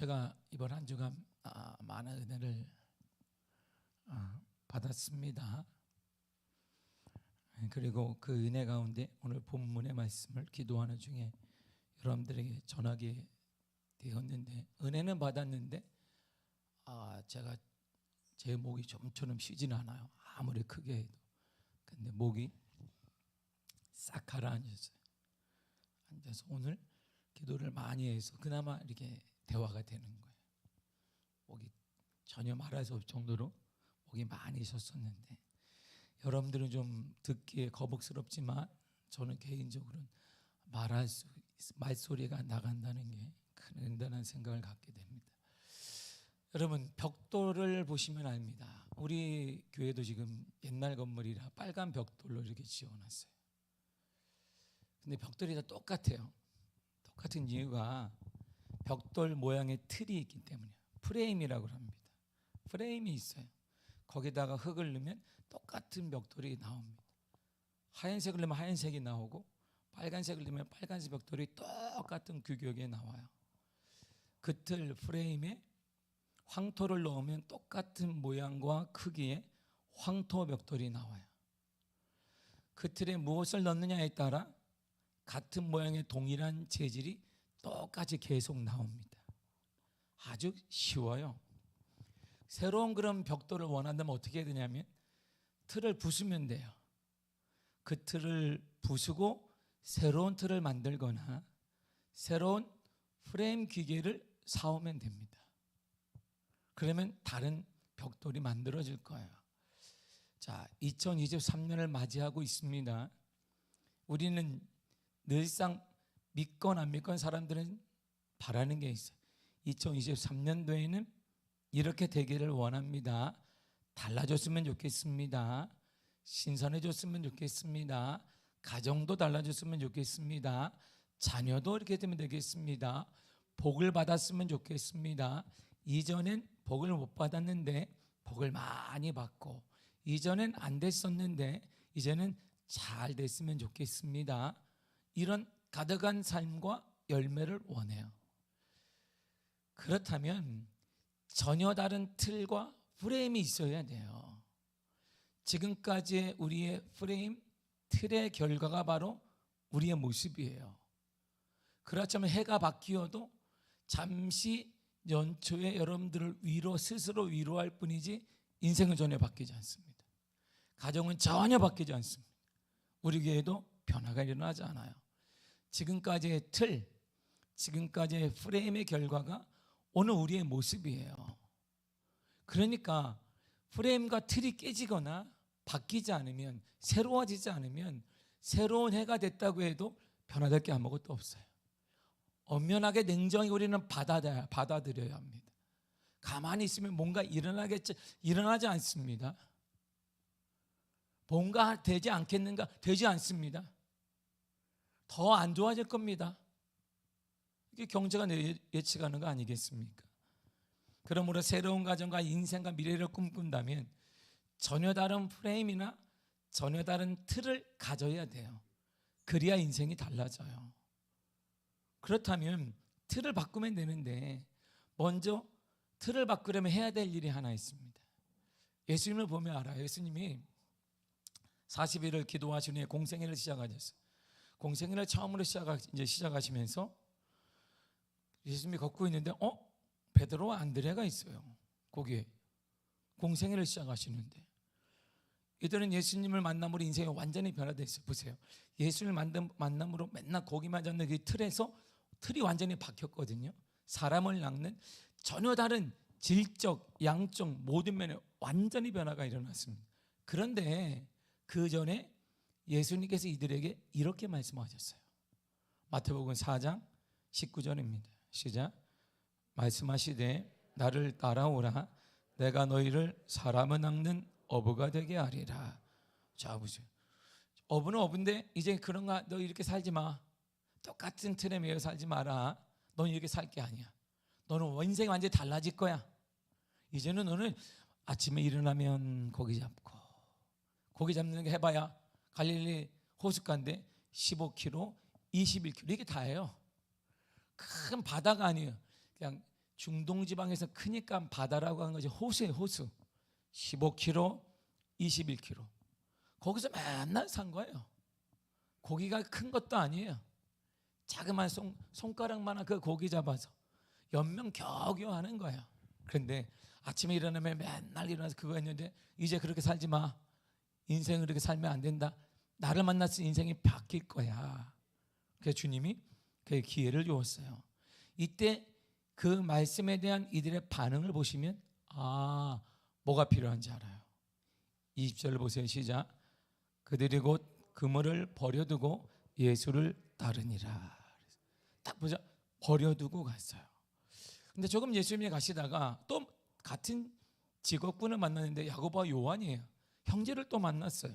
제가 이번 한 주간 많은 은혜를 받았습니다. 그리고 그 은혜 가운데 오늘 본문의 말씀을 기도하는 중에 여러분들에게 전하게 되었는데, 은혜는 받았는데 제가 제 목이 좀처럼 쉬지는 않아요. 아무리 크게 해도. 근데 목이 싹 가라앉았어요. 앉아서 오늘 기도를 많이 해서 그나마 이렇게 대화가 되는 거예요. 목이 전혀 말할 수 없을 정도로 목이 많이 쉬었었는데, 여러분들은 좀 듣기에 거북스럽지만 저는 개인적으로는 말소리가 나간다는 게 큰 은혜라는 생각을 갖게 됩니다. 여러분, 벽돌을 보시면 압니다. 우리 교회도 지금 옛날 건물이라 빨간 벽돌로 이렇게 지어놨어요. 근데 벽돌이 다 똑같아요. 똑같은 이유가 벽돌 모양의 틀이 있기 때문이에요. 프레임이라고 합니다. 프레임이 있어요. 거기다가 흙을 넣으면 똑같은 벽돌이 나옵니다. 하얀색을 넣으면 하얀색이 나오고 빨간색을 넣으면 빨간색 벽돌이 똑같은 규격에 나와요. 그 틀 프레임에 황토를 넣으면 똑같은 모양과 크기의 황토 벽돌이 나와요. 그 틀에 무엇을 넣느냐에 따라 같은 모양의 동일한 재질이 똑같이 계속 나옵니다. 아주 쉬워요. 새로운 그런 벽돌을 원한다면 어떻게 해야 되냐면 틀을 부수면 돼요. 그 틀을 부수고 새로운 틀을 만들거나 새로운 프레임 기계를 사오면 됩니다. 그러면 다른 벽돌이 만들어질 거예요. 자, 2023년을 맞이하고 있습니다. 우리는 늘상 믿건 안 믿건 사람들은 바라는 게 있어요. 2023년도에는 이렇게 되기를 원합니다. 달라졌으면 좋겠습니다. 신선해졌으면 좋겠습니다. 가정도 달라졌으면 좋겠습니다. 자녀도 이렇게 되면 되겠습니다. 복을 받았으면 좋겠습니다. 이전엔 복을 못 받았는데 복을 많이 받고, 이전엔 안 됐었는데 이제는 잘 됐으면 좋겠습니다. 이런 가득한 삶과 열매를 원해요. 그렇다면 전혀 다른 틀과 프레임이 있어야 돼요. 지금까지의 우리의 프레임, 틀의 결과가 바로 우리의 모습이에요. 그렇다면 해가 바뀌어도 잠시 연초에 여러분들을 스스로 위로할 뿐이지 인생은 전혀 바뀌지 않습니다. 가정은 전혀 바뀌지 않습니다. 우리 교회도 변화가 일어나지 않아요. 지금까지의 틀, 지금까지의 프레임의 결과가 오늘 우리의 모습이에요. 그러니까 프레임과 틀이 깨지거나 바뀌지 않으면, 새로워지지 않으면 새로운 해가 됐다고 해도 변화될 게 아무것도 없어요. 엄연하게 냉정히 우리는 받아들여야 합니다. 가만히 있으면 뭔가 일어나겠지, 일어나지 않습니다. 뭔가 되지 않겠는가, 되지 않습니다. 더 안 좋아질 겁니다. 이게 경제가 예측하는 거 아니겠습니까? 그러므로 새로운 가정과 인생과 미래를 꿈꾼다면 전혀 다른 프레임이나 전혀 다른 틀을 가져야 돼요. 그래야 인생이 달라져요. 그렇다면 틀을 바꾸면 되는데, 먼저 틀을 바꾸려면 해야 될 일이 하나 있습니다. 예수님을 보면 알아요. 예수님이 40일을 기도하신 후에 공생애를 시작하셨어요. 공생애를 처음으로 시작하시면서 예수님이 걷고 있는데 베드로와 안드레가 있어요. 거기에 공생애를 시작하시는데, 이들은 예수님을 만남으로 인생이 완전히 변화됐어요. 보세요. 예수님을 만남으로 맨날 거기만 잡는 그 틀이 완전히 바뀌었거든요. 사람을 낚는 전혀 다른 질적, 양적 모든 면에 완전히 변화가 일어났습니다. 그런데 그 전에 예수님께서 이들에게 이렇게 말씀하셨어요. 마태복음 4장 19절입니다. 시작. 말씀하시되 나를 따라오라. 내가 너희를 사람을 낚는 어부가 되게 하리라. 자, 보세요. 어부는 어부인데 이제 그런가, 너 이렇게 살지 마. 똑같은 틀에 매여 살지 마라. 너는 이렇게 살 게 아니야. 너는 인생이 완전히 달라질 거야. 이제는 너는 아침에 일어나면 고기 잡는 게 해봐야 갈릴리 호숫가인데 15km, 21km 이게 다예요. 큰 바다가 아니에요. 그냥 중동 지방에서 크니까 바다라고 하는 거지. 호수예요, 호수. 15km, 21km. 거기서 맨날 산 거예요. 고기가 큰 것도 아니에요. 자그마한 손가락만한 그 고기 잡아서 연명 겨우겨우 하는 거예요. 그런데 아침에 일어나면 맨날 일어나서 그거 했는데 이제 그렇게 살지 마. 인생을 그렇게 살면 안 된다. 나를 만났을 인생이 바뀔 거야. 그래서 주님이 그 기회를 주었어요. 이때 그 말씀에 대한 이들의 반응을 보시면 뭐가 필요한지 알아요. 20절 보세요. 시작. 그들이 곧 그물을 버려두고 예수를 따르니라. 딱 보자. 버려두고 갔어요. 근데 조금 예수님이 가시다가 또 같은 직업군을 만났는데 야고보와 요한이에요. 형제를 또 만났어요.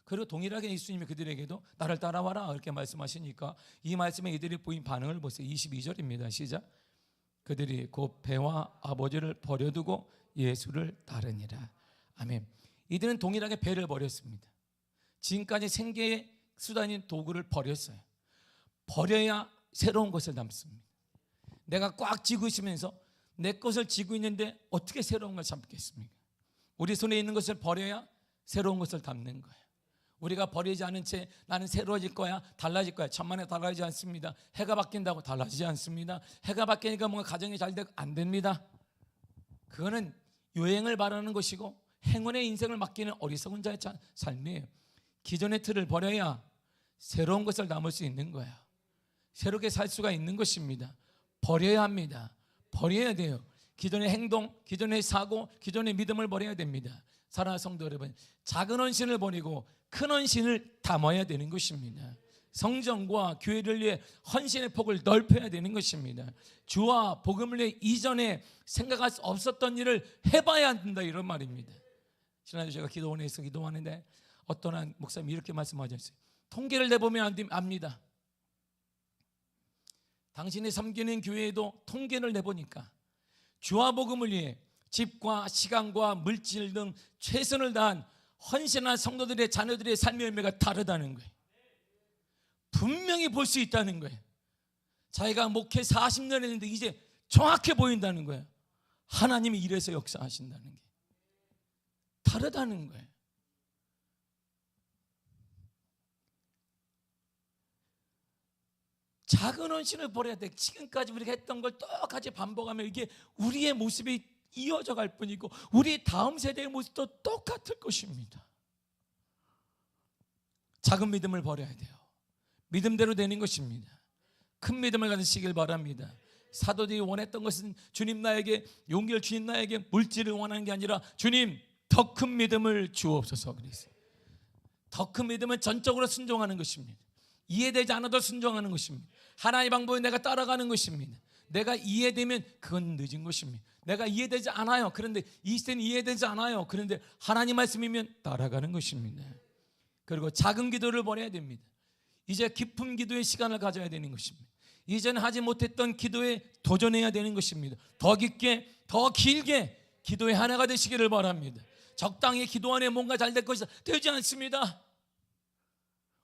그리고 동일하게 예수님이 그들에게도 나를 따라와라 이렇게 말씀하시니까 이 말씀에 이들이 보인 반응을 보세요. 22절입니다. 시작. 그들이 곧 배와 아버지를 버려두고 예수를 따르니라. 아멘. 이들은 동일하게 배를 버렸습니다. 지금까지 생계의 수단인 도구를 버렸어요. 버려야 새로운 것을 담습니다. 내가 꽉 쥐고 있으면서 내 것을 쥐고 있는데 어떻게 새로운 걸 잡겠습니까? 우리 손에 있는 것을 버려야 새로운 것을 담는 거예요. 우리가 버리지 않은 채 나는 새로워질 거야, 달라질 거야. 천만에 달라지지 않습니다. 해가 바뀐다고 달라지지 않습니다. 해가 바뀌니까 뭔가 가정이 잘 되고 안 됩니다. 그거는 요행을 바라는 것이고 행운의 인생을 맡기는 어리석은 자의 삶이에요. 기존의 틀을 버려야 새로운 것을 담을 수 있는 거예요. 새롭게 살 수가 있는 것입니다. 버려야 합니다. 버려야 돼요. 기존의 행동, 기존의 사고, 기존의 믿음을 버려야 됩니다. 사랑하는 성도 여러분, 작은 헌신을 버리고 큰 헌신을 담아야 되는 것입니다. 성전과 교회를 위해 헌신의 폭을 넓혀야 되는 것입니다. 주와 복음을 위해 이전에 생각할 수 없었던 일을 해봐야 한다 이런 말입니다. 지난주 제가 기도원에서 기도하는데 어떤 한 목사님이 이렇게 말씀하셨어요. 통계를 내보면 압니다. 당신이 섬기는 교회에도 통계를 내보니까 주와 복음을 위해 집과 시간과 물질 등 최선을 다한 헌신한 성도들의 자녀들의 삶의 의미가 다르다는 거예요. 분명히 볼 수 있다는 거예요. 자기가 목회 40년 했는데 이제 정확해 보인다는 거예요. 하나님이 이래서 역사하신다는 게 다르다는 거예요. 작은 헌신을 버려야 돼. 지금까지 우리가 했던 걸 똑같이 반복하면 이게 우리의 모습이 이어져 갈 뿐이고 우리 다음 세대의 모습도 똑같을 것입니다. 작은 믿음을 버려야 돼요. 믿음대로 되는 것입니다. 큰 믿음을 가지시길 바랍니다. 사도들이 원했던 것은 주님 나에게 용기를, 주님 나에게 물질을 원하는 게 아니라 주님 더 큰 믿음을 주옵소서 그랬어요. 더 큰 믿음은 전적으로 순종하는 것입니다. 이해되지 않아도 순종하는 것입니다. 하나님의 방법에 내가 따라가는 것입니다. 내가 이해되면 그건 늦은 것입니다. 내가 이해되지 않아요. 그런데 이 시대는 이해되지 않아요. 그런데 하나님 말씀이면 따라가는 것입니다. 그리고 작은 기도를 버려야 됩니다. 이제 깊은 기도의 시간을 가져야 되는 것입니다. 이제는 하지 못했던 기도에 도전해야 되는 것입니다. 더 깊게, 더 길게 기도의 하나가 되시기를 바랍니다. 적당히 기도하네 뭔가 잘 될 것이 되지 않습니다.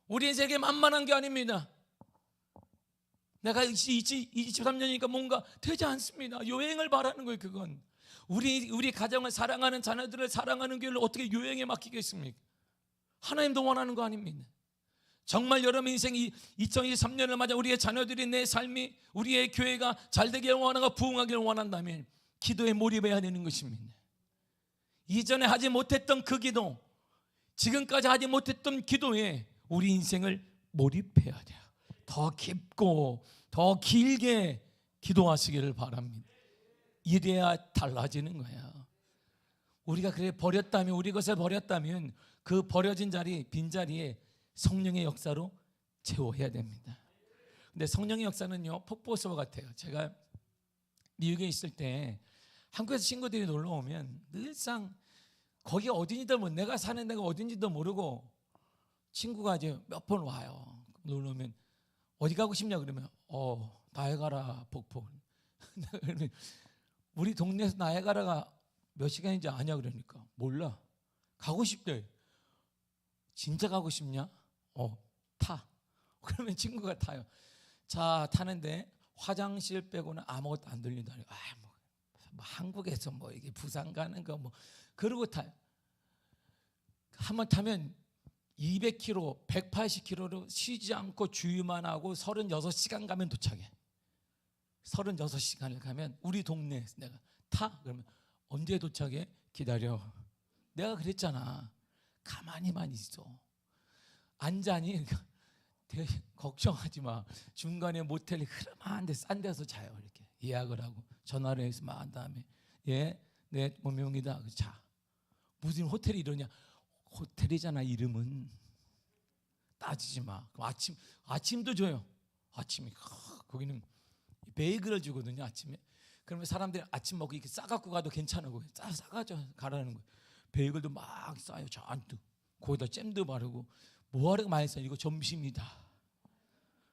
우리 인생에 만만한 게 아닙니다. 내가 23년이니까 뭔가 되지 않습니다. 요행을 바라는 거예요. 그건 우리 가정을 사랑하는 자녀들을 사랑하는 교회를 어떻게 요행에 맡기겠습니까? 하나님도 원하는 거 아닙니다. 정말 여러분 인생이 2023년을 맞아 우리의 자녀들이, 내 삶이, 우리의 교회가 잘 되기를 원하고 부흥하기를 원한다면 기도에 몰입해야 되는 것입니다. 이전에 하지 못했던 그 기도, 지금까지 하지 못했던 기도에 우리 인생을 몰입해야 돼요. 더 깊고 더 길게 기도하시기를 바랍니다. 이래야 달라지는 거예요. 우리가 그래 버렸다면, 우리 것을 버렸다면 그 버려진 자리, 빈자리에 성령의 역사로 채워야 됩니다. 근데 성령의 역사는요 폭포수와 같아요. 제가 미국에 있을 때 한국에서 친구들이 놀러 오면 늘상 거기 어딘지도 내가 사는 데가 어딘지도 모르고 친구가 이제 몇 번 와요. 놀러 오면 어디 가고 싶냐 그러면 나이아가라 폭포. 우리 동네에서 나이아가라가 몇 시간인지 아냐 그러니까 몰라. 가고 싶대. 진짜 가고 싶냐? 타. 그러면 친구가 타요. 자, 타는데 화장실 빼고는 아무것도 안 들린다. 뭐 한국에서 뭐 이게 부산 가는 거 뭐 그러고 타요. 한번 타면 200km, 180km로 쉬지 않고 주유만 하고 36시간 가면 도착해. 36시간을 가면 우리 동네에서 내가 타? 그러면 언제 도착해? 기다려. 내가 그랬잖아. 가만히만 있어. 앉아니 걱정하지 마. 중간에 모텔이 흐름한데 싼 데서 자요. 이렇게 예약을 하고 전화를 해서 막 한 다음에 예, 네, 뭐 명이다. 자. 무슨 호텔이 이러냐? 호텔이잖아. 이름은 따지지 마. 그럼 아침도 줘요. 아침에 거기는 베이글을 주거든요. 아침에. 그러면 사람들이 아침 먹고 이렇게 싸갖고 가도 괜찮고 싸가져 가라는 거예요. 베이글도 막 싸요. 잔뜩. 거기다 잼도 바르고 뭐하러 많이 싸요. 이거 점심이다.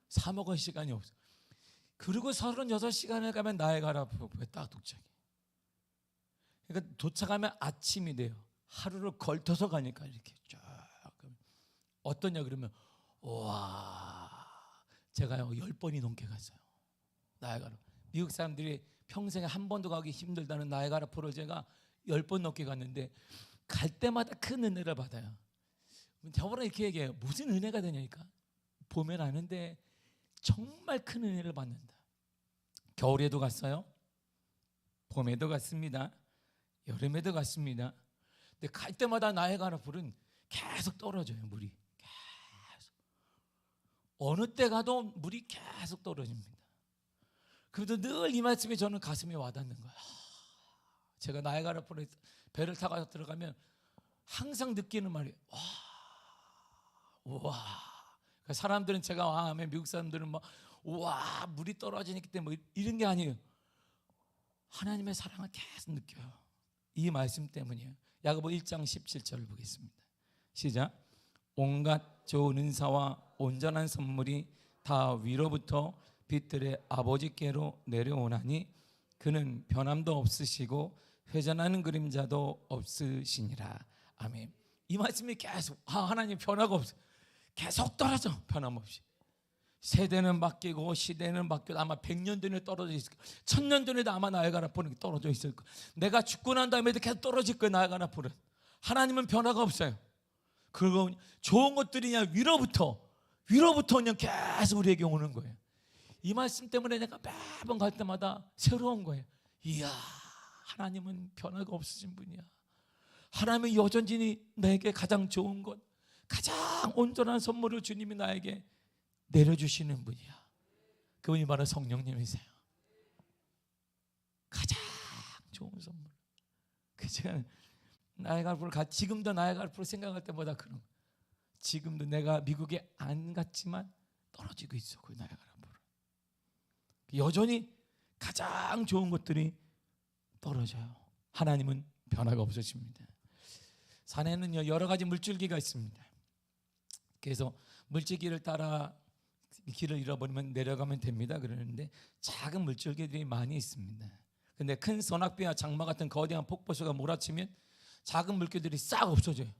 사 먹을 시간이 없어. 그리고 36시간을 가면 나이아가라 폭포에 딱 도착해. 그러니까 도착하면 아침이 돼요. 하루를 걸터서 가니까 이렇게 쫙. 어떠냐 그러면 와, 제가요 10번이 넘게 갔어요. 나이아가라. 미국 사람들이 평생에 한 번도 가기 힘들다는 나이아가라 폭포를 제가 10번 넘게 갔는데 갈 때마다 큰 은혜를 받아요. 저번에 이렇게 얘기해요. 무슨 은혜가 되냐니까. 보면 아는데 정말 큰 은혜를 받는다. 겨울에도 갔어요. 봄에도 갔습니다. 여름에도 갔습니다. 근데 갈 때마다 나이아가라 폭포는 계속 떨어져요. 물이 계속. 어느 때 가도 물이 계속 떨어집니다. 그래도 늘 이 말씀이 저는 가슴에 와닿는 거예요. 제가 나이아가라 폭포에 배를 타고 들어가면 항상 느끼는 말이 와. 사람들은 제가 와 하면 미국 사람들은 막 와 물이 떨어지기 때문에 이런 게 아니에요. 하나님의 사랑을 계속 느껴요. 이 말씀 때문이에요. 야고보 1장 17절을 보겠습니다. 시작. 온갖 좋은 은사와 온전한 선물이 다 위로부터 빛들의 아버지께로 내려오나니 그는 변함도 없으시고 회전하는 그림자도 없으시니라. 아멘. 이 말씀이 계속 하나님 변화가 없어. 계속 떨어져. 변함없이. 세대는 바뀌고 시대는 바뀌고 아마 100년 전에 떨어져 있을 거야. 1000년 전에도 아마 나이아가라 폭포는 떨어져 있을 거야. 내가 죽고 난 다음에도 계속 떨어질 거야. 나이아가라 폭포는. 하나님은 변화가 없어요. 그리고 좋은 것들이 그냥 위로부터 그냥 계속 우리에게 오는 거예요. 이 말씀 때문에 내가 매번 갈 때마다 새로운 거예요. 이야, 하나님은 변화가 없으신 분이야. 하나님은 여전히 나에게 가장 좋은 것, 가장 온전한 선물을 주님이 나에게 내려주시는 분이야. 그분이 바로 성령님이세요. 가장 좋은 선물. 제가 나이아가라 폭포를 지금도 나이아가라 폭포를 생각할 때마다 그런. 지금도 내가 미국에 안 갔지만 떨어지고 있어. 그 나이아가라 폭포. 여전히 가장 좋은 것들이 떨어져요. 하나님은 변화가 없으십니다. 산에는요 여러 가지 물줄기가 있습니다. 그래서 물줄기를 따라 길을 잃어버리면 내려가면 됩니다. 그러는데 작은 물줄기들이 많이 있습니다. 근데 큰 소낙비와 장마 같은 거대한 폭포수가 몰아치면 작은 물줄기들이 싹 없어져요.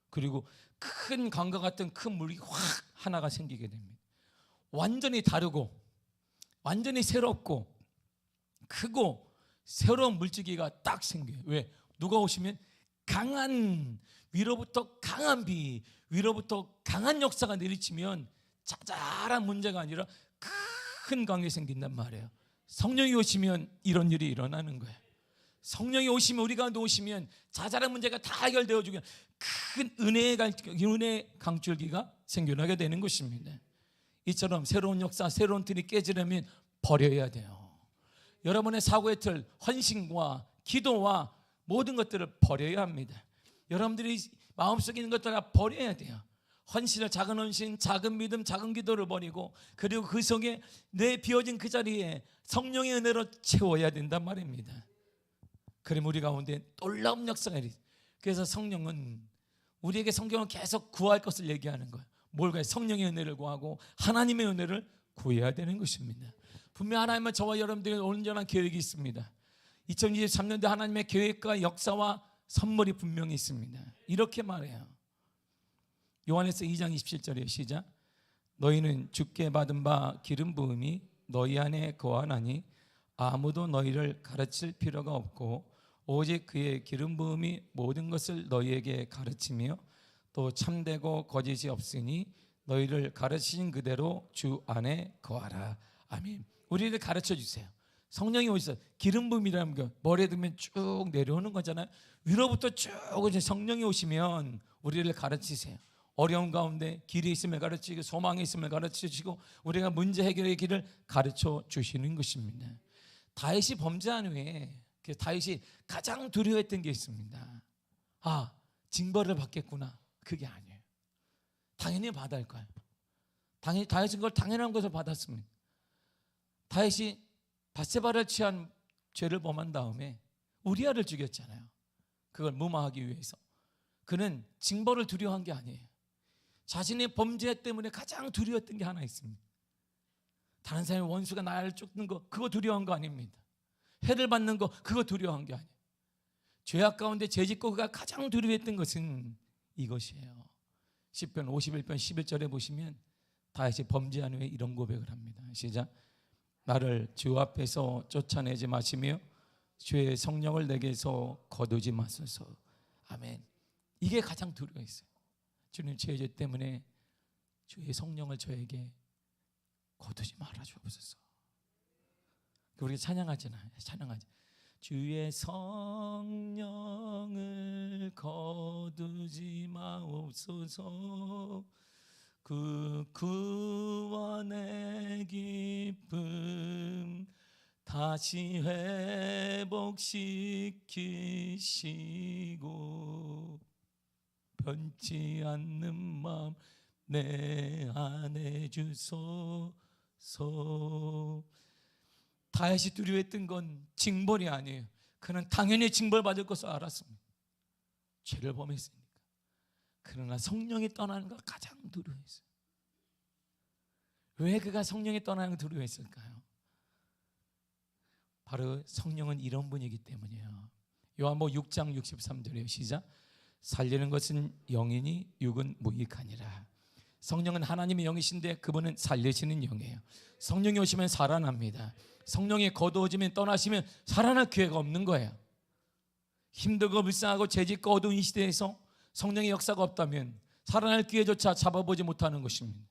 그리고 큰 강과 같은 큰 물이 확 하나가 생기게 됩니다. 완전히 다르고 완전히 새롭고 크고 새로운 물줄기가 딱 생겨요. 왜? 누가 오시면 강한 위로부터 강한 비, 위로부터 강한 역사가 내리치면 자잘한 문제가 아니라 큰 강이 생긴단 말이에요. 성령이 오시면 이런 일이 일어나는 거예요. 성령이 오시면 우리 가운데 오시면 자잘한 문제가 다 해결되어지고 큰 은혜의 강줄기가 생겨나게 되는 것입니다. 이처럼 새로운 역사, 새로운 틀이 깨지려면 버려야 돼요. 여러분의 사고의 틀, 헌신과 기도와 모든 것들을 버려야 합니다. 여러분들이 마음속에 있는 것들을 다 버려야 돼요. 헌신을, 작은 헌신, 작은 믿음, 작은 기도를 버리고 그리고 그 속에 내 비워진 그 자리에 성령의 은혜로 채워야 된단 말입니다. 그럼 우리 가운데 놀라운 역사가 있어요. 그래서 성령은 우리에게 성경은 계속 구할 것을 얘기하는 거예요. 뭘 구해요? 성령의 은혜를 구하고 하나님의 은혜를 구해야 되는 것입니다. 분명 하나님은 저와 여러분들의 온전한 계획이 있습니다. 2023년도 하나님의 계획과 역사와 선물이 분명히 있습니다. 이렇게 말해요. 요한에서 2장 27절에 시작. 너희는 주께 받은 바 기름 부음이 너희 안에 거하나니 아무도 너희를 가르칠 필요가 없고 오직 그의 기름 부음이 모든 것을 너희에게 가르치며 또 참되고 거짓이 없으니 너희를 가르치신 그대로 주 안에 거하라. 아멘. 우리를 가르쳐 주세요. 성령이 오셔서 기름 부음이라는 거 머리에 두면 쭉 내려오는 거잖아요. 위로부터 쭉 이제 성령이 오시면 우리를 가르치세요. 어려운 가운데 길이 있음을 가르치고 소망이 있음을 가르쳐 주시고 우리가 문제 해결의 길을 가르쳐 주시는 것입니다. 다윗이 범죄한 후에 다윗이 가장 두려워했던 게 있습니다. 아, 징벌을 받겠구나. 그게 아니에요. 당연히 받을 거예요. 다윗은 그걸 당연한 것을 받았습니다. 다윗이 밧세바를 취한 죄를 범한 다음에 우리아를 죽였잖아요. 그걸 무마하기 위해서. 그는 징벌을 두려워한 게 아니에요. 자신의 범죄 때문에 가장 두려웠던 게 하나 있습니다. 다른 사람의 원수가 나를 쫓는 거, 그거 두려워한 거 아닙니다. 해를 받는 거, 그거 두려워한 게 아니에요. 죄악 가운데 죄짓고 그가 가장 두려워했던 것은 이것이에요. 시편 51편 11절에 보시면 다윗이 범죄한 후에 이런 고백을 합니다. 시작. 나를 주 앞에서 쫓아내지 마시며 주의 성령을 내게서 거두지 마소서. 아멘. 이게 가장 두려워했어요. 주님, 죄 때문에 주의 성령을 저에게 거두지 말아 주옵소서. 우리가 찬양하잖아요. 찬양하죠. 주의 성령을 거두지 마옵소서. 그 구원의 기쁨 다시 회복시키시고 변치 않는 마음 내 안에 주소서. 다윗이 두려워했던 건 징벌이 아니에요. 그는 당연히 징벌받을 것을 알았습니다. 죄를 범했으니까. 그러나 성령이 떠나는 걸 가장 두려워했어요. 왜 그가 성령이 떠나는 걸 두려워했을까요? 바로 성령은 이런 분이기 때문이에요. 요한복음 6장 63절에 시작. 살리는 것은 영이니 육은 무익하니라. 성령은 하나님의 영이신데 그분은 살리시는 영이에요. 성령이 오시면 살아납니다. 성령이 거두어지면 떠나시면 살아날 기회가 없는 거예요. 힘들고 불쌍하고 죄짓고 어두운 이 시대에서 성령의 역사가 없다면 살아날 기회조차 잡아보지 못하는 것입니다.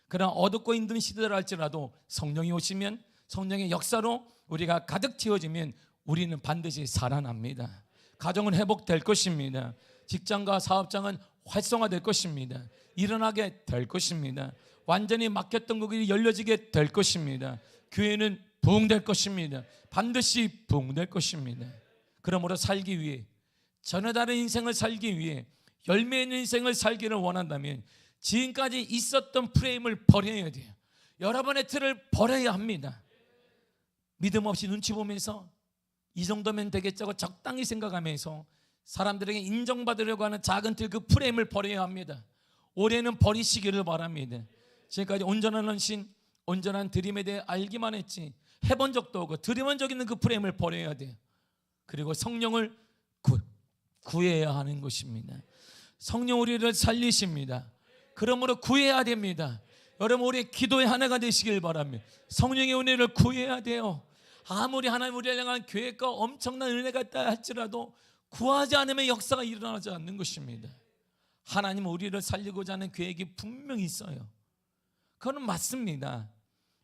그러나 어둡고 힘든 시대를 할지라도 성령이 오시면 성령의 역사로 우리가 가득 채워지면 우리는 반드시 살아납니다. 가정은 회복될 것입니다. 직장과 사업장은 활성화될 것입니다. 일어나게 될 것입니다. 완전히 막혔던 것이 열려지게 될 것입니다. 교회는 부흥될 것입니다. 반드시 부흥될 것입니다. 그러므로 살기 위해, 전혀 다른 인생을 살기 위해, 열매 있는 인생을 살기를 원한다면 지금까지 있었던 프레임을 버려야 돼요. 여러분의 틀을 버려야 합니다. 믿음 없이 눈치 보면서 이 정도면 되겠자고 적당히 생각하면서 사람들에게 인정받으려고 하는 작은 틀, 그 프레임을 버려야 합니다. 올해는 버리시기를 바랍니다. 지금까지 온전한 헌신, 온전한 드림에 대해 알기만 했지 해본 적도 없고 드림한 적 있는 그 프레임을 버려야 돼요. 그리고 성령을 구해야 하는 것입니다. 성령 우리를 살리십니다. 그러므로 구해야 됩니다. 여러분, 우리 기도의 하나가 되시길 바랍니다. 성령의 은혜를 구해야 돼요. 아무리 하나님 우리를 향한 계획과 엄청난 은혜가 있다 할지라도 구하지 않으면 역사가 일어나지 않는 것입니다. 하나님은 우리를 살리고자 하는 계획이 분명히 있어요. 그건 맞습니다.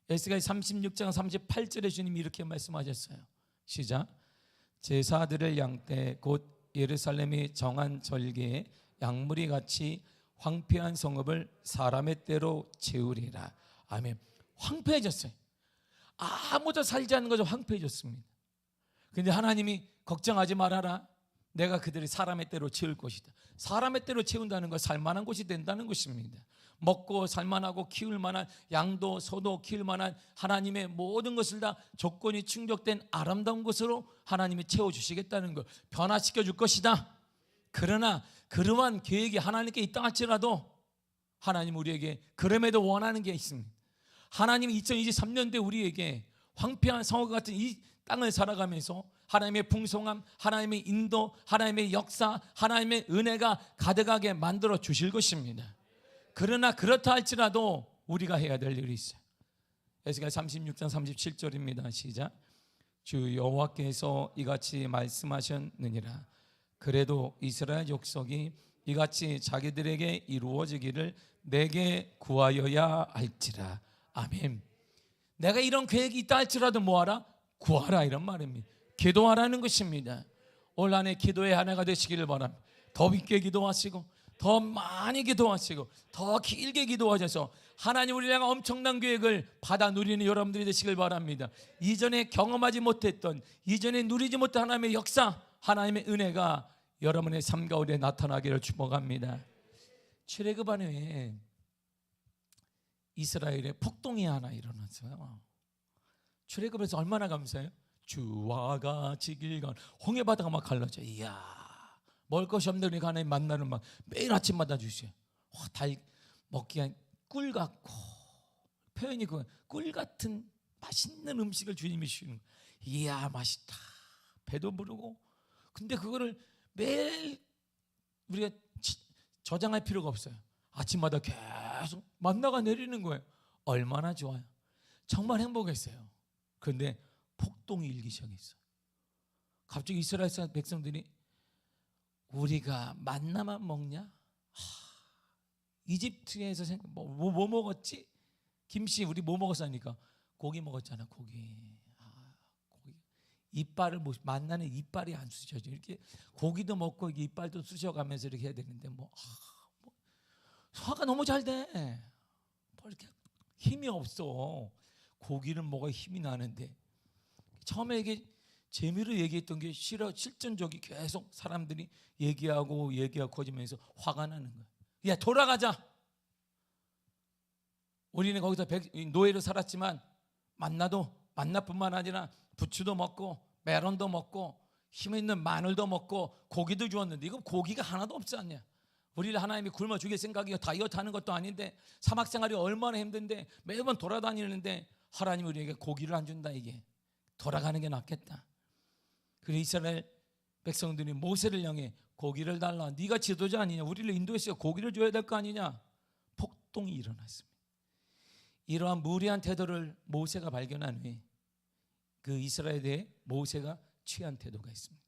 에스겔 36장 38절에 주님이 이렇게 말씀하셨어요. 시작. 제사드릴 양 때 곧 예루살렘이 정한 절기에 양무리 같이 황폐한 성읍을 사람의 때로 채우리라. 아멘. 황폐해졌어요. 아무도 살지 않는 것이 황폐해졌습니다. 그런데 하나님이 걱정하지 말아라. 내가 그들이 사람의 때로 채울 것이다. 사람의 때로 채운다는 건 살만한 곳이 된다는 것입니다. 먹고 살만하고 키울 만한 양도 소도 키울 만한 하나님의 모든 것을 다 조건이 충족된 아름다운 것으로 하나님이 채워주시겠다는 것, 변화시켜 줄 것이다. 그러나 그러한 계획이 하나님께 있다 할지라도 하나님 우리에게 그럼에도 원하는 게 있습니다. 하나님이 2023년도에 우리에게 황폐한 성읍 같은 이 땅을 살아가면서 하나님의 풍성함, 하나님의 인도, 하나님의 역사, 하나님의 은혜가 가득하게 만들어 주실 것입니다. 그러나 그렇다 할지라도 우리가 해야 될 일이 있어요. 에스겔 36장 37절입니다. 시작. 주 여호와께서 이같이 말씀하셨느니라. 그래도 이스라엘 족속이 이같이 자기들에게 이루어지기를 내게 구하여야 할지라. 아멘. 내가 이런 계획이 있다 할지라도 뭐하라? 구하라, 이런 말입니다. 기도하라는 것입니다. 올 한해 기도의 한 해가 되시기를 바랍니다. 더 깊게 기도하시고 더 많이 기도하시고 더 길게 기도하셔서 하나님 우리를 향한 엄청난 계획을 받아 누리는 여러분들이 되시길 바랍니다. 이전에 경험하지 못했던, 이전에 누리지 못한 하나님의 역사, 하나님의 은혜가 여러분의 삶 가운데 나타나기를 축복합니다. 출애굽한 후에 이스라엘에 폭동이 하나 일어났어요. 출애굽에서 얼마나 감사해요? 주와 같이 길 간 홍해 바다가 막 갈라져. 이야, 먹을 것이 없는 우리가 하나님 만나는 막 매일 아침마다 주세요. 달 먹기가 꿀 같고, 표현이 꿀 같은 맛있는 음식을 주님이 주시는. 이야, 맛있다. 배도 부르고. 근데 그거를 매일 우리가 저장할 필요가 없어요. 아침마다 계속 만나가 내리는 거예요. 얼마나 좋아요. 정말 행복했어요. 그런데 폭동이 일기 시작했어요. 갑자기 이스라엘 백성들이 우리가 만나만 먹냐? 이집트에서 뭐 먹었지? 김씨 우리 뭐 먹었어 하니까 고기 먹었잖아. 고기. 이빨을 만나는 이빨이 안 쑤셔져. 이렇게 고기도 먹고 이빨도 쑤셔가면서 이렇게 해야 되는데 소화가 너무 잘 돼. 뭐 이렇게 힘이 없어. 고기를 먹어야 힘이 나는데 처음에 이게 재미로 얘기했던 게 실전적이 계속 사람들이 얘기하고 거짓면서 화가 나는 거야. 야, 돌아가자. 우리는 거기서 노예로 살았지만 만나뿐만 아니라 부추도 먹고 메론도 먹고 힘 있는 마늘도 먹고 고기도 주었는데 이거 고기가 하나도 없지 않냐? 우리를 하나님이 굶어 죽일 생각이요, 다이어트 하는 것도 아닌데 사막 생활이 얼마나 힘든데 매번 돌아다니는데 하나님이 우리에게 고기를 안 준다. 이게 돌아가는 게 낫겠다. 그래서 이스라엘 백성들이 모세를 향해 고기를 달라. 네가 지도자 아니냐? 우리를 인도했으니까 고기를 줘야 될 거 아니냐? 폭동이 일어났습니다. 이러한 무례한 태도를 모세가 발견한 후에 그 이스라엘에 모세가 취한 태도가 있습니다.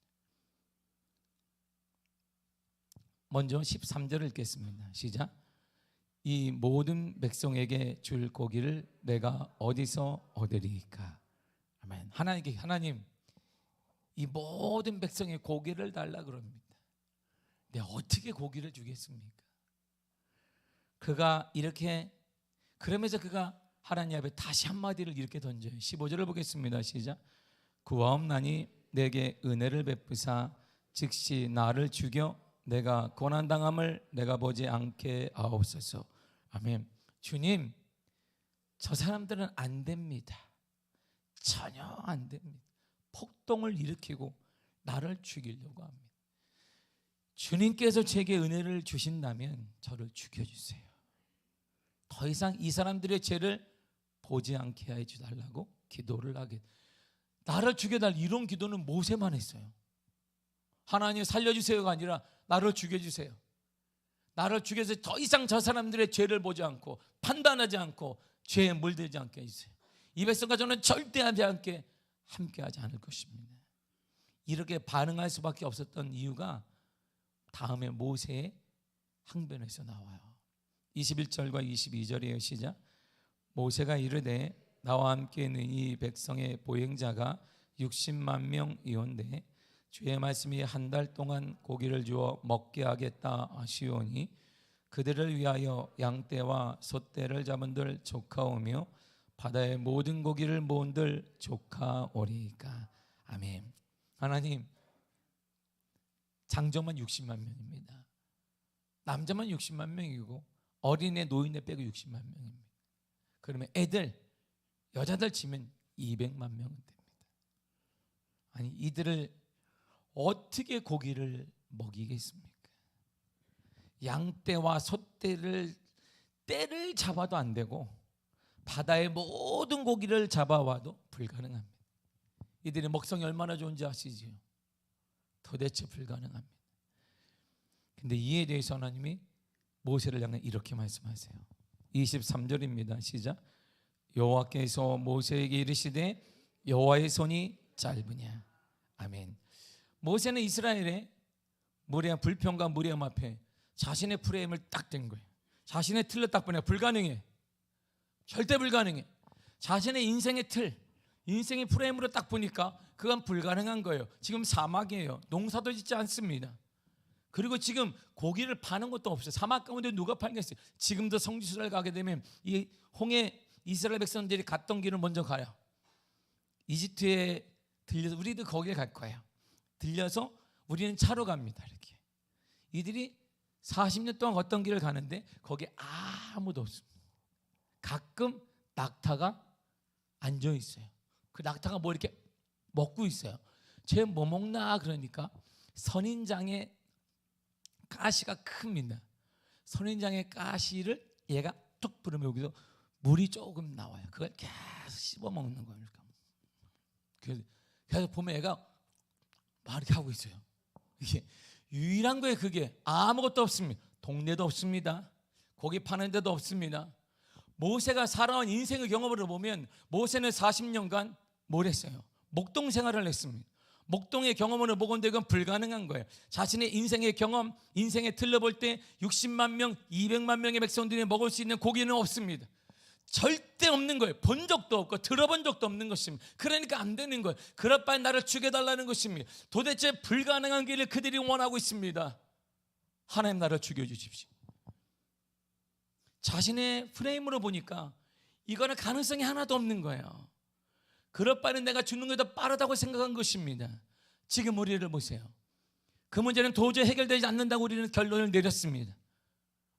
먼저 13절을 읽겠습니다. 시작. 이 모든 백성에게 줄 고기를 내가 어디서 얻으리까? 아멘. 하나님 이 모든 백성의 고기를 달라 그럽니다. 내가 어떻게 고기를 주겠습니까? 그가 이렇게 그러면서 그가 하나님 앞에 다시 한마디를 이렇게 던져요. 15절을 보겠습니다. 시작. 구하옵나니 내게 은혜를 베푸사 즉시 나를 죽여 내가 고난당함을 내가 보지 않게 하옵소서. 아멘. 주님, 저 사람들은 안 됩니다. 전혀 안 됩니다. 폭동을 일으키고 나를 죽이려고 합니다. 주님께서 제게 은혜를 주신다면 저를 죽여주세요. 더 이상 이 사람들의 죄를 보지 않게 해주달라고 기도를 하게. 나를 죽여달 이런 기도는 모세만 했어요. 하나님 살려주세요가 아니라 나를 죽여주세요. 나를 죽여서 더 이상 저 사람들의 죄를 보지 않고 판단하지 않고 죄에 물들지 않게 해주세요. 이 백성과 저는 절대 함께하지 않을 것입니다. 이렇게 반응할 수밖에 없었던 이유가 다음에 모세의 항변에서 나와요. 21절과 22절이에요. 시작. 모세가 이르되 나와 함께 있는 이 백성의 보행자가 60만 명이온데 주의 말씀이 한 달 동안 고기를 주어 먹게 하겠다 하시오니 그들을 위하여 양떼와 소떼를 잡은들 조카오며 바다의 모든 고기를 모은들 조카오리이까. 아멘. 하나님, 장정만 60만 명입니다. 남자만 60만 명이고 어린애 노인네 빼고 60만 명입니다. 그러면 애들 여자들 치면 200만 명은 됩니다. 아니 이들을 어떻게 고기를 먹이겠습니까? 양떼와 소떼를 떼를 잡아도 안 되고 바다의 모든 고기를 잡아와도 불가능합니다. 이들의 먹성이 얼마나 좋은지 아시지요? 도대체 불가능합니다. 근데 이에 대해서 하나님이 모세를 향해 이렇게 말씀하세요. 23절입니다. 시작. 여호와께서 모세에게 이르시되 여호와의 손이 짧으냐. 아멘. 모세는 이스라엘의 불평과 무리함 앞에 자신의 프레임을 딱 댄 거예요. 자신의 틀로 딱 보내. 불가능해. 절대 불가능해. 자신의 인생의 틀, 인생의 프레임으로 딱 보니까 그건 불가능한 거예요. 지금 사막이에요. 농사도 짓지 않습니다. 그리고 지금 고기를 파는 것도 없어요. 사막 가운데 누가 팔겠어요? 지금도 성지순례를 가게 되면 이 홍해 이스라엘 백성들이 갔던 길을 먼저 가요. 이집트에 들려서 우리도 거기에 갈 거예요. 들려서 우리는 차로 갑니다. 이렇게 이들이 40년 동안 걷던 길을 가는데 거기에 아무도 없습니다. 가끔 낙타가 앉아 있어요. 그 낙타가 뭐 이렇게 먹고 있어요. 쟤 뭐 먹나 그러니까 선인장의 가시가 큽니다. 선인장의 가시를 얘가 툭 부르면 여기서 물이 조금 나와요. 그걸 계속 씹어 먹는 거예요. 그래서 보면 얘가 막 이렇게 하고 있어요. 이게 유일한 거예요. 그게 아무것도 없습니다. 동네도 없습니다. 고기 파는 데도 없습니다. 모세가 살아온 인생의 경험으로 보면 모세는 40년간 뭘 했어요? 목동 생활을 했습니다. 목동의 경험으로 보건대 그건 불가능한 거예요. 자신의 인생의 경험, 인생의 틀려 볼 때 60만 명, 200만 명의 백성들이 먹을 수 있는 고기는 없습니다. 절대 없는 거예요. 본 적도 없고 들어본 적도 없는 것입니다. 그러니까 안 되는 거예요. 그럴 바에 나를 죽여달라는 것입니다. 도대체 불가능한 길을 그들이 원하고 있습니다. 하나님 나를 죽여주십시오. 자신의 프레임으로 보니까 이거는 가능성이 하나도 없는 거예요. 그럴 바에는 내가 죽는 게 더 빠르다고 생각한 것입니다. 지금 우리를 보세요. 그 문제는 도저히 해결되지 않는다고 우리는 결론을 내렸습니다.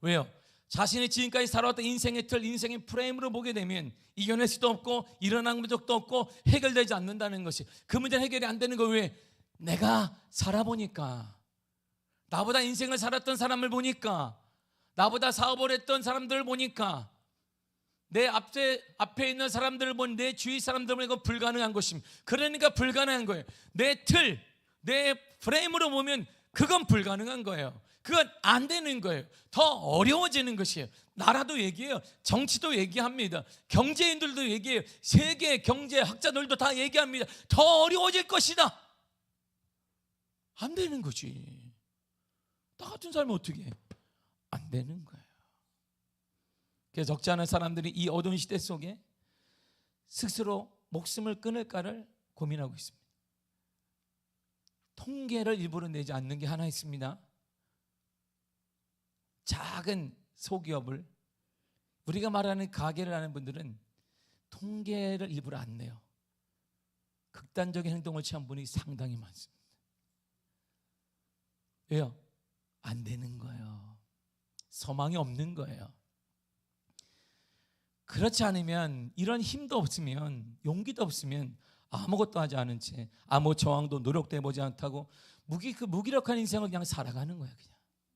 왜요? 자신이 지금까지 살아왔던 인생의 틀, 인생의 프레임으로 보게 되면 이겨낼 수도 없고 일어난 적도 없고 해결되지 않는다는 것이, 그 문제는 해결이 안 되는 거. 왜? 내가 살아보니까, 나보다 인생을 살았던 사람을 보니까, 나보다 사업을 했던 사람들을 보니까, 내 앞에 있는 사람들을 보니, 내 주위 사람들을 보니 이건 불가능한 것입니다. 그러니까 불가능한 거예요. 내 틀, 내 프레임으로 보면 그건 불가능한 거예요. 그건 안 되는 거예요. 더 어려워지는 것이에요. 나라도 얘기해요. 정치도 얘기합니다. 경제인들도 얘기해요. 세계 경제학자들도 다 얘기합니다. 더 어려워질 것이다. 안 되는 거지. 나 같은 사람은 어떻게 해? 안 되는 거예요. 그래서 적지 않은 사람들이 이 어두운 시대 속에 스스로 목숨을 끊을까를 고민하고 있습니다. 통계를 일부러 내지 않는 게 하나 있습니다. 작은 소기업을, 우리가 말하는 가게를 하는 분들은 통계를 일부러 안 내요. 극단적인 행동을 취한 분이 상당히 많습니다. 왜요? 안 되는 거예요. 소망이 없는 거예요. 그렇지 않으면, 이런 힘도 없으면, 용기도 없으면 아무것도 하지 않은 채 아무 저항도 노력도 해보지 않다고 무기력한 인생을 그냥 살아가는 거예요. 그냥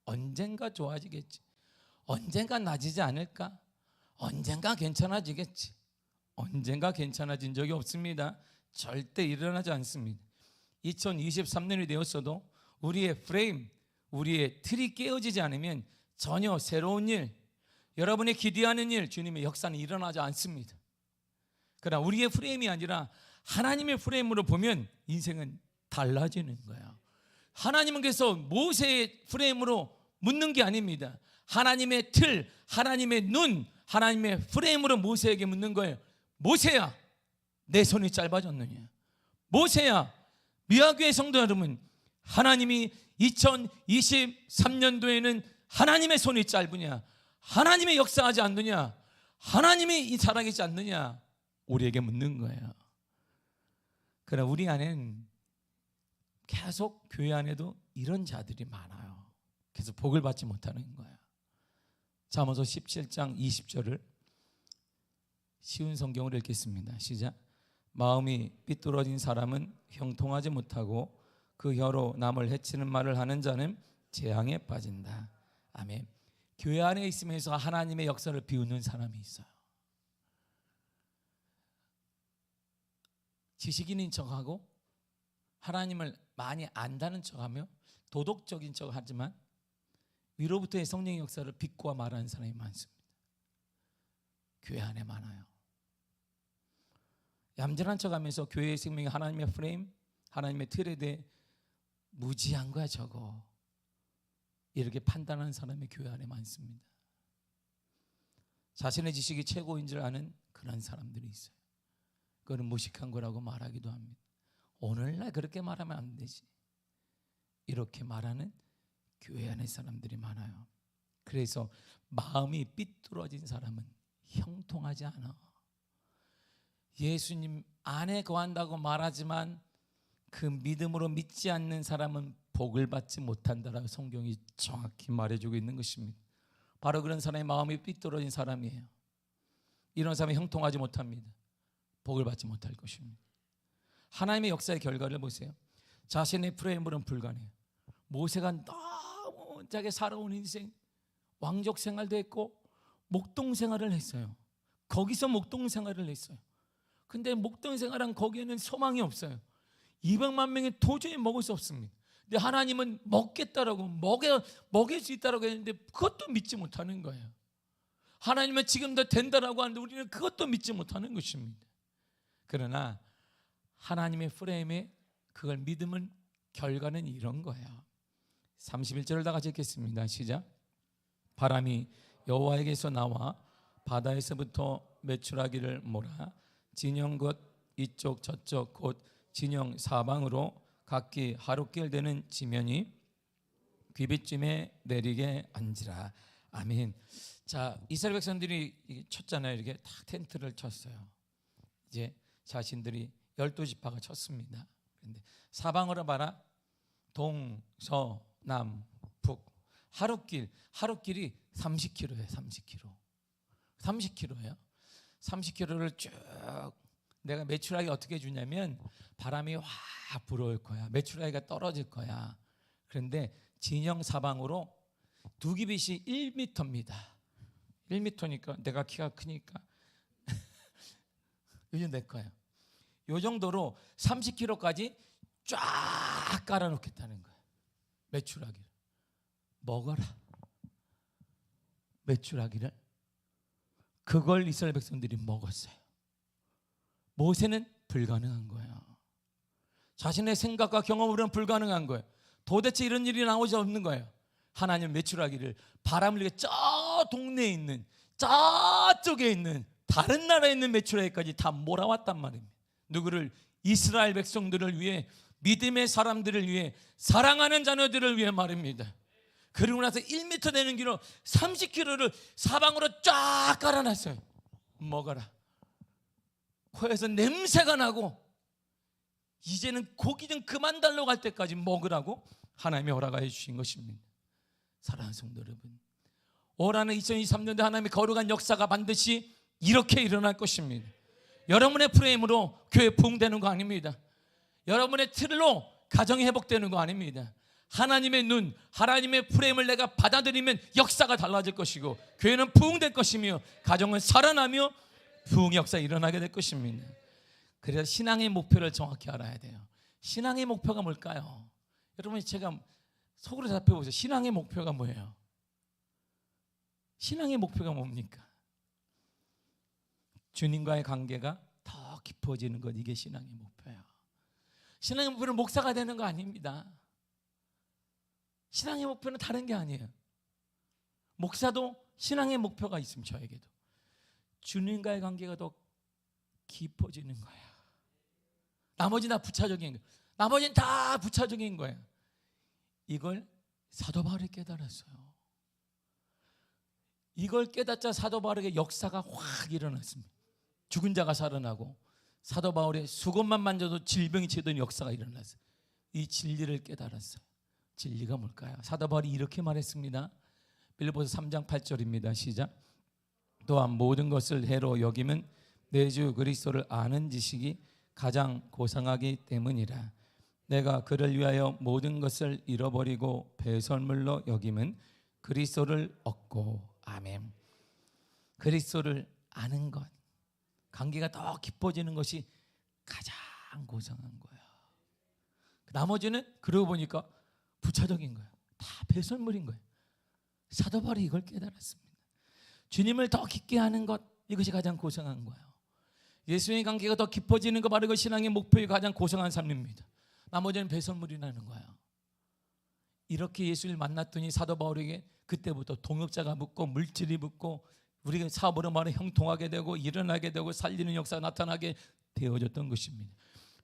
언젠가 좋아지겠지, 언젠가 나아지지 않을까, 언젠가 괜찮아지겠지. 언젠가 괜찮아진 적이 없습니다. 절대 일어나지 않습니다. 2023년이 되었어도 우리의 프레임, 우리의 틀이 깨어지지 않으면 전혀 새로운 일, 여러분이 기대하는 일, 주님의 역사는 일어나지 않습니다. 그러나 우리의 프레임이 아니라 하나님의 프레임으로 보면 인생은 달라지는 거예요. 하나님은 그래서 모세의 프레임으로 묻는 게 아닙니다. 하나님의 틀, 하나님의 눈, 하나님의 프레임으로 모세에게 묻는 거예요. 모세야, 내 손이 짧아졌느냐? 모세야, 미아교회 성도 여러분, 하나님이 2023년도에는 하나님의 손이 짧으냐? 하나님의 역사하지 않느냐? 하나님이 살아계시지 않느냐? 우리에게 묻는 거예요. 그러나 우리 안에는 계속, 교회 안에도 이런 자들이 많아요. 그래서 복을 받지 못하는 거예요. 잠언서 17장 20절을 쉬운 성경으로 읽겠습니다. 시작. 마음이 삐뚤어진 사람은 형통하지 못하고 그 혀로 남을 해치는 말을 하는 자는 재앙에 빠진다. 아멘. 교회 안에 있으면서 하나님의 역사를 비웃는 사람이 있어요. 지식인인 척하고 하나님을 많이 안다는 척하며 도덕적인 척하지만 위로부터의 성령의 역사를 비꼬아 말하는 사람이 많습니다. 교회 안에 많아요. 얌전한 척하면서 교회의 생명이 하나님의 프레임, 하나님의 틀에 대해 무지한 거야 저거. 이렇게 판단하는 사람이 교회 안에 많습니다. 자신의 지식이 최고인 줄 아는 그런 사람들이 있어요. 그거는 무식한 거라고 말하기도 합니다. 오늘날 그렇게 말하면 안 되지. 이렇게 말하는 교회 안의 사람들이 많아요. 그래서 마음이 삐뚤어진 사람은 형통하지 않아. 예수님 안에 거한다고 말하지만 그 믿음으로 믿지 않는 사람은 복을 받지 못한다라고 성경이 정확히 말해주고 있는 것입니다. 바로 그런 사람의 마음이 삐뚤어진 사람이에요. 이런 사람이 형통하지 못합니다. 복을 받지 못할 것입니다. 하나님의 역사의 결과를 보세요. 자신의 프레임으로는 불가능해요. 모세가 너무 자기 살아온 인생 왕족 생활도 했고 목동 생활을 했어요. 거기서 목동 생활을 했어요. 근데 목동 생활한 거기에는 소망이 없어요. 200만 명이 도저히 먹을 수 없습니다. 근데 하나님은 먹겠다라고 먹일 수 있다라고 했는데 그것도 믿지 못하는 거예요. 하나님은 지금도 된다라고 하는데 우리는 그것도 믿지 못하는 것입니다. 그러나 하나님의 프레임에 그걸 믿으면 결과는 이런 거예요. 31절을 다 같이 읽겠습니다. 시작. 바람이 여호와에게서 나와 바다에서부터 메추라기를 몰아 진영 곧 이쪽 저쪽 곧 진영 사방으로 각기 하루길 되는 지면이 귀빗쯤에 내리게 앉으라. 아멘. 자, 이스라엘 백성들이 쳤잖아요. 이렇게 딱 텐트를 쳤어요. 이제 자신들이 12지파가 쳤습니다. 그런데 사방으로 봐라. 동, 서, 남, 북. 하루길이 30km예요. 30km예요. 30km를 쭉 내가 메추라기 어떻게 주냐면 바람이 확 불어올 거야. 메추라기가 떨어질 거야. 그런데 진영 사방으로 두 기빗이 1m입니다. 1m니까 내가 키가 크니까 이제 내 거예요. 이 정도로 30km까지 쫙 깔아놓겠다는 거예요. 메추라기를 먹어라. 메추라기를 그걸 이스라엘 백성들이 먹었어요. 모세는 불가능한 거예요. 자신의 생각과 경험으로는 불가능한 거예요. 도대체 이런 일이 나오지 없는 거예요. 하나님 메추라기를 바람을 이렇게 저 동네에 있는 저쪽에 있는 다른 나라에 있는 메추라기까지 다 몰아왔단 말입니다. 누구를? 이스라엘 백성들을 위해, 믿음의 사람들을 위해, 사랑하는 자녀들을 위해 말입니다. 그리고 나서 1m 되는 길로 30km를 사방으로 쫙 깔아놨어요. 먹어라. 코에서 냄새가 나고 이제는 고기 좀 그만 달라고 할 때까지 먹으라고 하나님이 허락하여 주신 것입니다. 사랑하는 성도 여러분, 올해는 2023년도에 하나님의 거룩한 역사가 반드시 이렇게 일어날 것입니다. 여러분의 프레임으로 교회 부흥되는 거 아닙니다. 여러분의 틀로 가정이 회복되는 거 아닙니다. 하나님의 눈, 하나님의 프레임을 내가 받아들이면 역사가 달라질 것이고 교회는 부흥될 것이며 가정은 살아나며 부흥의 역사가 일어나게 될 것입니다. 그래서 신앙의 목표를 정확히 알아야 돼요. 신앙의 목표가 뭘까요? 여러분, 제가 속으로 살펴보세요. 신앙의 목표가 뭐예요? 신앙의 목표가 뭡니까? 주님과의 관계가 더 깊어지는 것, 이게 신앙의 목표예요. 신앙의 목표는 목사가 되는 거 아닙니다. 신앙의 목표는 다른 게 아니에요. 목사도 신앙의 목표가 있으면 저에게도 주님과의 관계가 더 깊어지는 거야. 나머지는 다 부차적인 거예요. 나머지는 다 부차적인 거예요. 이걸 사도 바울이 깨달았어요. 이걸 깨닫자 사도 바울에게 역사가 확 일어났습니다. 죽은 자가 살아나고 사도 바울의 수건만 만져도 질병이 치던 역사가 일어났어요. 이 진리를 깨달았어요. 진리가 뭘까요? 사도 바울이 이렇게 말했습니다. 빌립보서 3장 8절입니다. 시작. 또한 모든 것을 해로 여기면 내 주 그리스도를 아는 지식이 가장 고상하기 때문이라. 내가 그를 위하여 모든 것을 잃어버리고 배설물로 여기면 그리스도를 얻고. 아멘. 그리스도를 아는 것, 관계가 더 깊어지는 것이 가장 고상한 거예요. 나머지는 그러고 보니까 부차적인 거예요. 다 배설물인 거예요. 사도 바울이 이걸 깨달았습니다. 주님을 더 깊게 아는 것, 이것이 가장 고상한 거예요. 예수님의 관계가 더 깊어지는 거 바로 그 신앙의 목표의 가장 고상한 삶입니다. 나머지는 배설물이 나는 거예요. 이렇게 예수를 만났더니 사도 바울에게 그때부터 동역자가 붙고 물질이 붙고 우리가 사업으로 말해 형통하게 되고 일어나게 되고 살리는 역사가 나타나게 되어졌던 것입니다.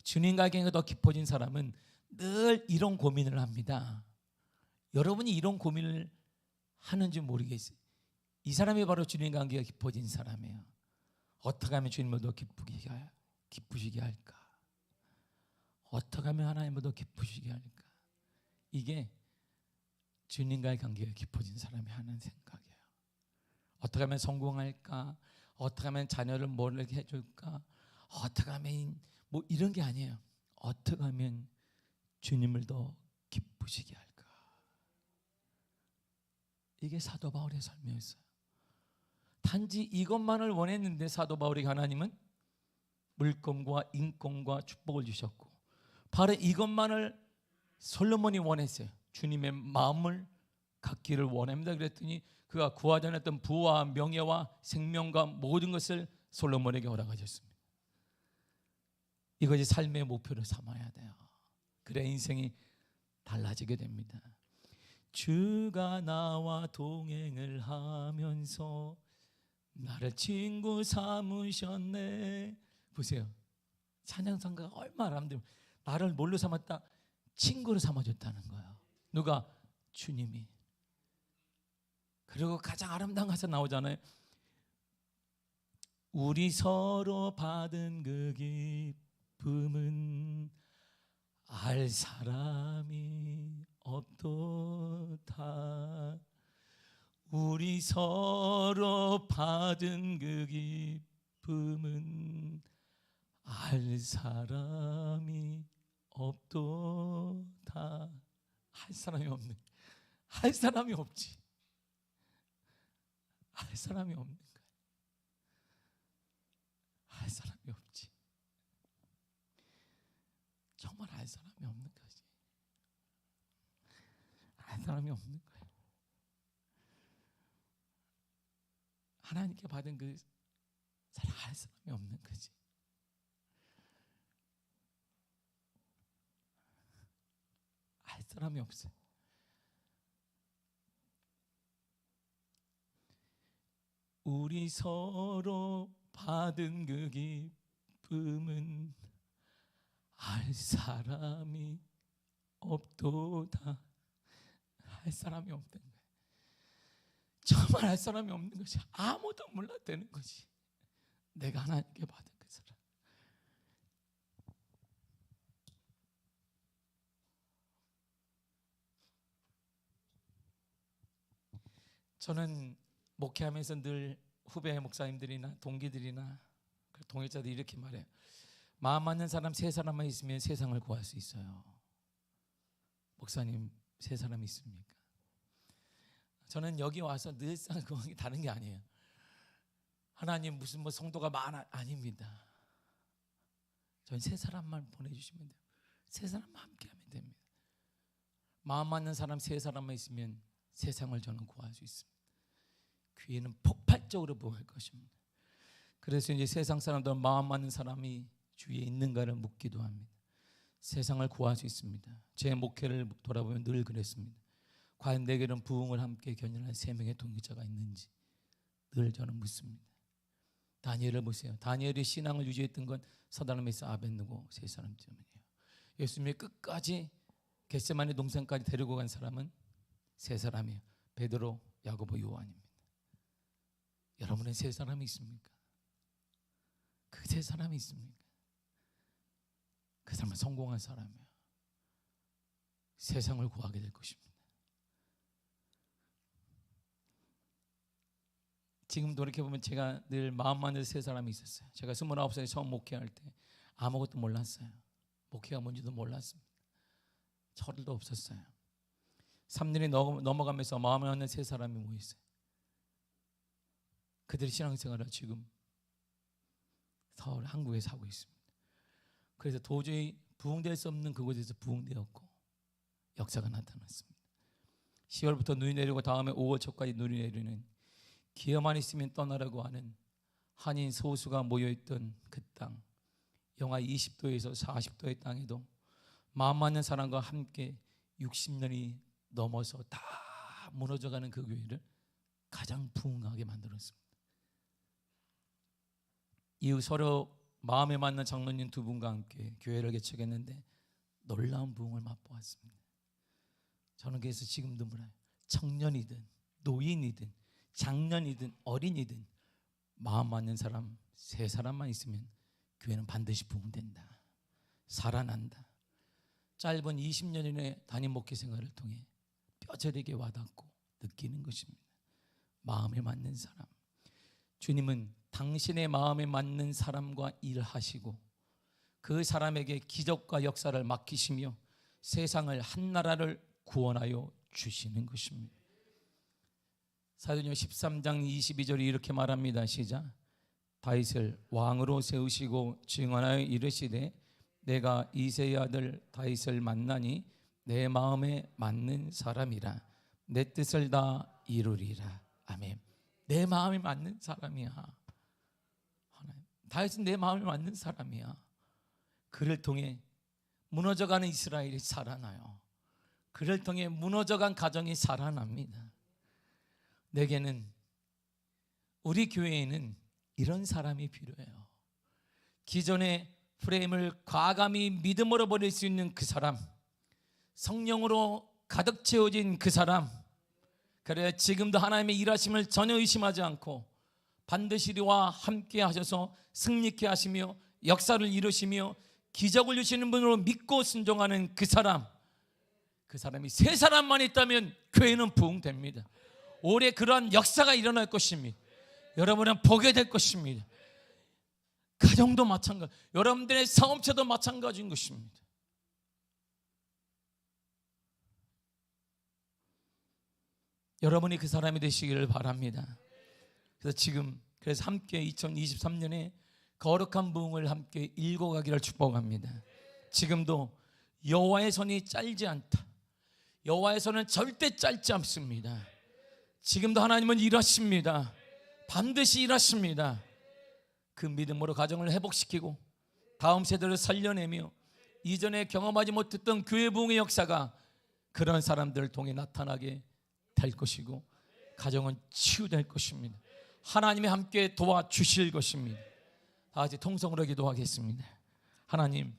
주님과 관계가 더 깊어진 사람은 늘 이런 고민을 합니다. 여러분이 이런 고민을 하는지 모르겠어요. 이 사람이 바로 주님과 관계가 깊어진 사람이에요. 어떻게 하면 주님을 더 기쁘시게 할까? 어떻게 하면 하나님을 더 기쁘시게 할까? 이게 주님과의 관계가 깊어진 사람이 하는 생각이에요. 어떻게 하면 성공할까? 어떻게 하면 자녀를 모르게 해줄까? 어떻게 하면 뭐 이런 게 아니에요. 어떻게 하면 주님을 더 기쁘시게 할까? 이게 사도 바울의 삶이었어요. 단지 이것만을 원했는데 사도 바울에게 하나님은 물권과 인권과 축복을 주셨고 바로 이것만을 솔로몬이 원했어요. 주님의 마음을 갖기를 원합니다. 그랬더니 그가 구하지 않았던 부와 명예와 생명과 모든 것을 솔로몬에게 허락하셨습니다. 이것이 삶의 목표를 삼아야 돼요. 그래 인생이 달라지게 됩니다. 주가 나와 동행을 하면서 나를 친구 삼으셨네. 보세요. 찬양상가가 얼마나 아름다워요. 나를 뭘로 삼았다? 친구로 삼아줬다는 거예요. 누가? 주님이. 그리고 가장 아름다운 가사 나오잖아요. 우리 서로 받은 그 기쁨은 알 사람이 없도다. 우리 서로 받은 그 기쁨은 알 사람이 없도다. 할 사람이 없네. 할 사람이 없지. 할 사람이 없는 거야. 할 사람이 없지. 정말 알 사람이 없는 거지. 알 사람이 없는 거야. 하나님께 받은 그 사랑 알 사람이 없는 거지. 알 사람이 없어요. 우리 서로 받은 그 기쁨은 알 사람이 없도다. 할 사람이 없는 거야. 정말 할 사람이 없는 것이 아무도 몰라도 되는 거지. 내가 하나님께 받은 그 사람. 저는 목회하면서 늘 후배 목사님들이나 동기들이나 동역자들이 이렇게 말해요. 마음 맞는 사람 세 사람만 있으면 세상을 구할 수 있어요. 목사님 세 사람 있습니까? 저는 여기 와서 늘상 그게 다른 게 아니에요. 하나님 무슨 뭐 성도가 많아 아닙니다. 전 세 사람만 보내주시면 돼요. 세 사람만 함께하면 됩니다. 마음 맞는 사람 세 사람만 있으면 세상을 저는 구할 수 있습니다. 귀에는 폭발적으로 부어할 것입니다. 그래서 이제 세상 사람들은 마음 맞는 사람이 주위에 있는가를 묻기도 합니다. 세상을 구할 수 있습니다. 제 목회를 돌아보면 늘 그랬습니다. 과연 내게는 부흥을 함께 견인할 세 명의 동역자가 있는지 늘 저는 묻습니다. 다니엘을 보세요. 다니엘이 신앙을 유지했던 건 서다름에서 아벳느고 세 사람 때문이에요. 예수님이 끝까지 겟세마네 동산까지 데리고 간 사람은 세 사람이에요. 베드로, 야고보, 요한입니다. 여러분의 세 사람이 있습니까? 그 세 사람이 있습니까? 그 사람은 성공한 사람이에요. 세상을 구하게 될 것입니다. 지금 돌이켜보면 제가 늘 마음 맞는 세 사람이 있었어요. 제가 29살에 처음 목회할 때 아무것도 몰랐어요. 목회가 뭔지도 몰랐습니다. 철도 없었어요. 3년이 넘어가면서 마음에 맞는 세 사람이 모였어요. 그들이 신앙생활을 지금 서울 한국에 사고 있습니다. 그래서 도저히 부흥될 수 없는 그곳에서 부흥되었고 역사가 나타났습니다. 10월부터 눈이 내리고 다음에 5월 초까지 눈이 내리는 기회만 있으면 떠나라고 하는 한인 소수가 모여있던 그 땅, 영하 20도에서 40도의 땅에도 마음 맞는 사람과 함께 60년이 넘어서 다 무너져가는 그 교회를 가장 부흥하게 만들었습니다. 이후 서로 마음에 맞는 장로님 두 분과 함께 교회를 개척했는데 놀라운 부흥을 맛보았습니다. 저는 그래서 지금도 몰라요. 청년이든 노인이든 장년이든 어린이든 마음 맞는 사람 세 사람만 있으면 교회는 반드시 부흥된다, 살아난다. 짧은 20년의 담임 목회 생활을 통해 뼈저리게 와닿고 느끼는 것입니다. 마음에 맞는 사람, 주님은 당신의 마음에 맞는 사람과 일하시고 그 사람에게 기적과 역사를 맡기시며 세상을 한 나라를 구원하여 주시는 것입니다. 사도행전 13장 22절이 이렇게 말합니다. 시작. 다윗을 왕으로 세우시고 증언하여 이르시되 내가 이새의 아들 다윗을 만나니 내 마음에 맞는 사람이라 내 뜻을 다 이루리라. 아멘. 내 마음에 맞는 사람이야. 다윗은 내 마음에 맞는 사람이야. 그를 통해 무너져가는 이스라엘이 살아나요. 그를 통해 무너져간 가정이 살아납니다. 내게는, 우리 교회에는 이런 사람이 필요해요. 기존의 프레임을 과감히 믿음으로 버릴 수 있는 그 사람, 성령으로 가득 채워진 그 사람, 그래 지금도 하나님의 일하심을 전혀 의심하지 않고 반드시 우리와 함께 하셔서 승리케 하시며 역사를 이루시며 기적을 주시는 분으로 믿고 순종하는 그 사람, 그 사람이 세 사람만 있다면 교회는 부흥됩니다. 올해 그러한 역사가 일어날 것입니다. 여러분은 보게 될 것입니다. 가정도 마찬가지, 여러분들의 사업체도 마찬가지인 것입니다. 여러분이 그 사람이 되시기를 바랍니다. 그래서 함께 2023년에 거룩한 부흥을 함께 일궈가기를 축복합니다. 지금도 여호와의 손이 짧지 않다. 여호와의 손은 절대 짧지 않습니다. 지금도 하나님은 일하십니다. 반드시 일하십니다. 그 믿음으로 가정을 회복시키고 다음 세대를 살려내며 이전에 경험하지 못했던 교회 부흥의 역사가 그런 사람들을 통해 나타나게 될 것이고 가정은 치유될 것입니다. 하나님이 함께 도와주실 것입니다. 다 같이 통성으로 기도하겠습니다. 하나님,